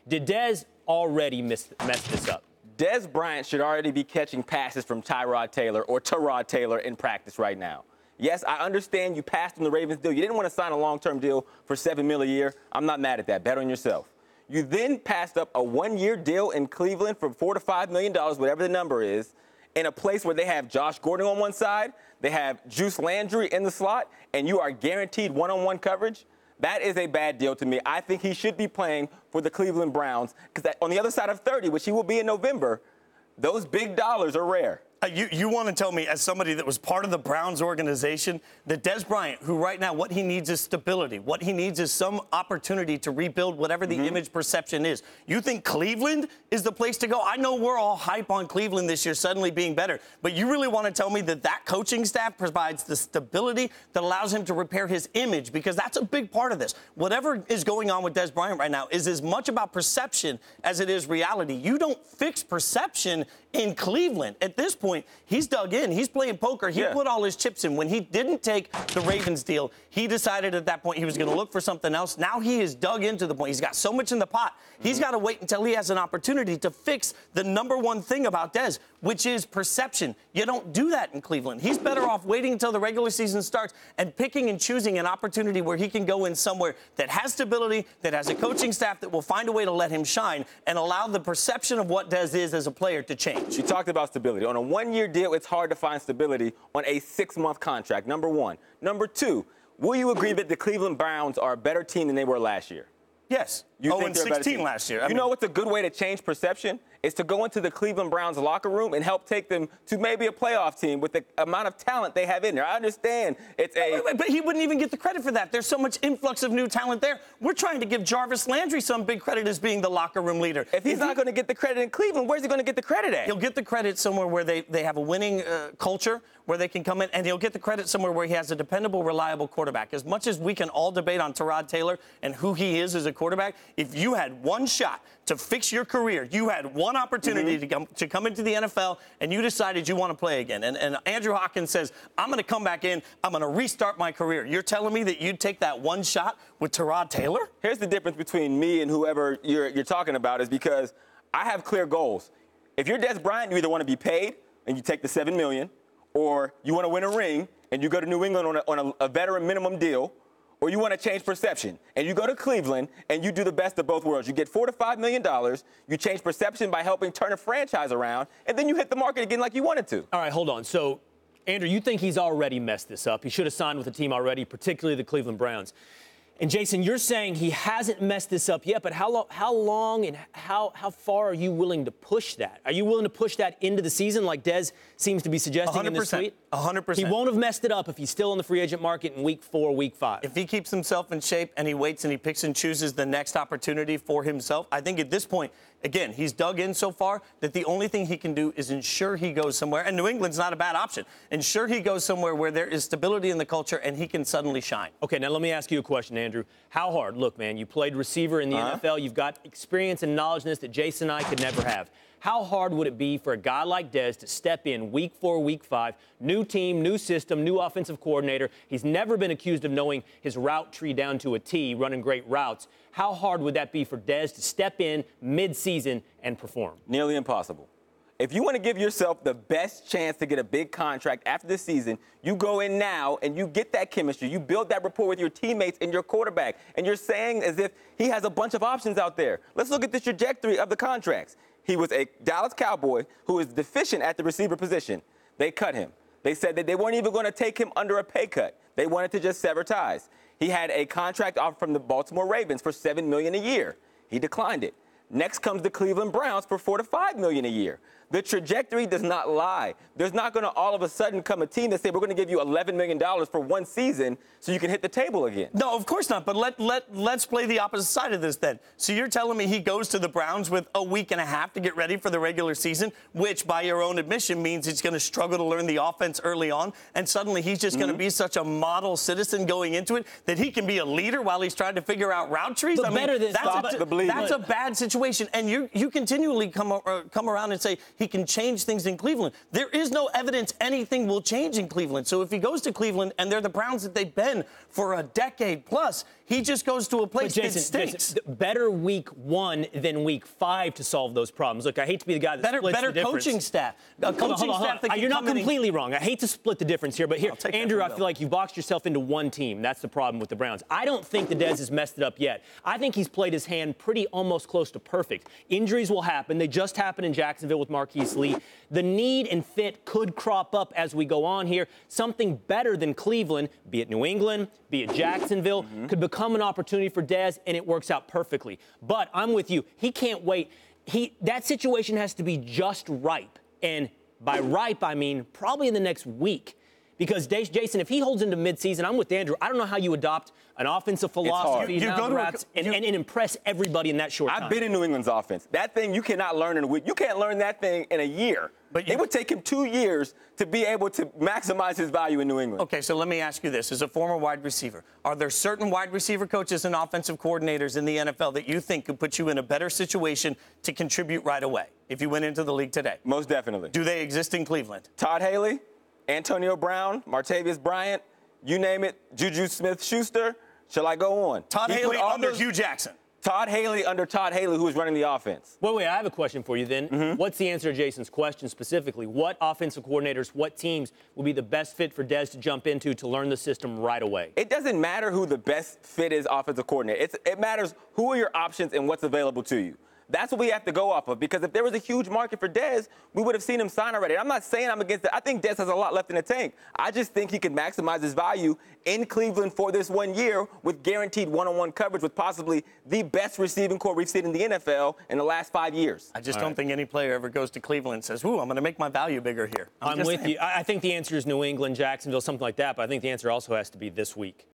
Did Dez already mess this up? Dez Bryant should already be catching passes from Tyrod Taylor or Tyrod Taylor in practice right now. Yes, I understand you passed on the Ravens deal. You didn't want to sign a long-term deal for $7 million a year. I'm not mad at that. Bet on yourself. You then passed up a one-year deal in Cleveland for $4 to $5 million, whatever the number is, in a place where they have Josh Gordon on one side, they have Juice Landry in the slot, and you are guaranteed one-on-one coverage. That is a bad deal to me. I think he should be playing for the Cleveland Browns because on the other side of 30, which he will be in November, those big dollars are rare. You want to tell me, as somebody that was part of the Browns organization, that Dez Bryant, who right now what he needs is stability, what he needs is some opportunity to rebuild whatever the image perception is. You think Cleveland is the place to go? I know we're all hype on Cleveland this year suddenly being better, but you really want to tell me that that coaching staff provides the stability that allows him to repair his image? Because that's a big part of this. Whatever is going on with Dez Bryant right now is as much about perception as it is reality. You don't fix perception in Cleveland. At this point, he's dug in. He's playing poker. He put all his chips in. When he didn't take the Ravens deal, he decided at that point he was going to look for something else. Now he is dug into the point. He's got so much in the pot. He's got to wait until he has an opportunity to fix the number one thing about Dez, which is perception. You don't do that in Cleveland. He's better off waiting until the regular season starts and picking and choosing an opportunity where he can go in somewhere that has stability, that has a coaching staff that will find a way to let him shine and allow the perception of what Dez is as a player to change. You talked about stability. On a one-year deal, it's hard to find stability on a 6-month contract, number one. Number two, will you agree that the Cleveland Browns are a better team than they were last year? Yes. You think 0-16 last year. You know what's a good way to change perception? Is to go into the Cleveland Browns locker room and help take them to maybe a playoff team with the amount of talent they have in there. I understand it's a... But he wouldn't even get the credit for that. There's so much influx of new talent there. We're trying to give Jarvis Landry some big credit as being the locker room leader. If he's not going to get the credit in Cleveland, where's he going to get the credit at? He'll get the credit somewhere where they have a winning culture, where they can come in, and he'll get the credit somewhere where he has a dependable, reliable quarterback. As much as we can all debate on Tyrod Taylor and who he is as a quarterback, if you had one shot to fix your career, you had one opportunity to come into the NFL, and you decided you want to play again. And Andrew Hawkins says, I'm going to come back in, I'm going to restart my career. You're telling me that you'd take that one shot with Tyrod Taylor? Here's the difference between me and whoever you're talking about is because I have clear goals. If you're Dez Bryant, you either want to be paid and you take the $7 million, or you want to win a ring and you go to New England on a veteran minimum deal, or you want to change perception, and you go to Cleveland and you do the best of both worlds. You get $4 to $5 million, you change perception by helping turn a franchise around, and then you hit the market again like you wanted to. All right, hold on. So, Andrew, you think he's already messed this up. He should have signed with the team already, particularly the Cleveland Browns. And, Jason, you're saying he hasn't messed this up yet, but how long and how far are you willing to push that? Are you willing to push that into the season like Dez seems to be suggesting 100%, in this tweet? 100%. He won't have messed it up if he's still in the free agent market in week 4, week 5. If he keeps himself in shape and he waits and he picks and chooses the next opportunity for himself, I think at this point, again, he's dug in so far that the only thing he can do is ensure he goes somewhere, and New England's not a bad option. Ensure he goes somewhere where there is stability in the culture and he can suddenly shine. Okay, now let me ask you a question, Andrew. How hard? Look, man, you played receiver in the NFL. You've got experience and knowledge in this that Jason and I could never have. How hard would it be for a guy like Dez to step in week 4, week 5, new team, new system, new offensive coordinator? He's never been accused of knowing his route tree down to a T, running great routes. How hard would that be for Dez to step in mid-season and perform? Nearly impossible. If you want to give yourself the best chance to get a big contract after this season, you go in now and you get that chemistry. You build that rapport with your teammates and your quarterback. And you're saying as if he has a bunch of options out there. Let's look at the trajectory of the contracts. He was a Dallas Cowboy who was deficient at the receiver position. They cut him. They said that they weren't even going to take him under a pay cut. They wanted to just sever ties. He had a contract offer from the Baltimore Ravens for $7 million a year. He declined it. Next comes the Cleveland Browns for $4 to $5 million a year. The trajectory does not lie. There's not going to all of a sudden come a team that say we're going to give you $11 million for one season so you can hit the table again. No, of course not. But let's play the opposite side of this then. So you're telling me he goes to the Browns with a week and a half to get ready for the regular season, which by your own admission means he's going to struggle to learn the offense early on, and suddenly he's just going to be such a model citizen going into it that he can be a leader while he's trying to figure out route trees? But that's a bad situation. And you continually come around and say he can change things in Cleveland. There is no evidence anything will change in Cleveland. So if he goes to Cleveland and they're the Browns that they've been for a decade plus, he just goes to a place that stinks. Jason, better week 1 than week 5 to solve those problems. Look, I hate to be the guy that splits the difference. Better coaching staff. Hold on. You're not completely wrong. I hate to split the difference here, but here, Andrew, I feel like you've boxed yourself into one team. That's the problem with the Browns. I don't think the Dez has messed it up yet. I think he's played his hand pretty almost close to perfect. Injuries will happen. They just happened in Jacksonville with Marquise Lee. The need and fit could crop up as we go on here. Something better than Cleveland, be it New England, be it Jacksonville, could become an opportunity for Dez, and it works out perfectly. But I'm with you. He can't wait. That situation has to be just ripe. And by ripe, I mean probably in the next week. Because, Jason, if he holds into midseason, I'm with Andrew. I don't know how you adopt an offensive philosophy and impress everybody in that short time. I've been in New England's offense. That thing you cannot learn in a week. You can't learn that thing in a year. But it would take him 2 years to be able to maximize his value in New England. Okay, so let me ask you this. As a former wide receiver, are there certain wide receiver coaches and offensive coordinators in the NFL that you think could put you in a better situation to contribute right away if you went into the league today? Most definitely. Do they exist in Cleveland? Todd Haley, Antonio Brown, Martavis Bryant, you name it, Juju Smith-Schuster. Shall I go on? Todd Haley under Hugh Jackson. Todd Haley under Todd Haley, who was running the offense. Well, wait, I have a question for you then. What's the answer to Jason's question specifically? What offensive coordinators, what teams will be the best fit for Dez to jump into to learn the system right away? It doesn't matter who the best fit is offensive coordinator. It matters who are your options and what's available to you. That's what we have to go off of, because if there was a huge market for Dez, we would have seen him sign already. I'm not saying I'm against it. I think Dez has a lot left in the tank. I just think he can maximize his value in Cleveland for this 1 year with guaranteed one-on-one coverage with possibly the best receiving core we've seen in the NFL in the last 5 years. I just don't think any player ever goes to Cleveland and says, ooh, I'm going to make my value bigger here. I'm with you. I think the answer is New England, Jacksonville, something like that, but I think the answer also has to be this week.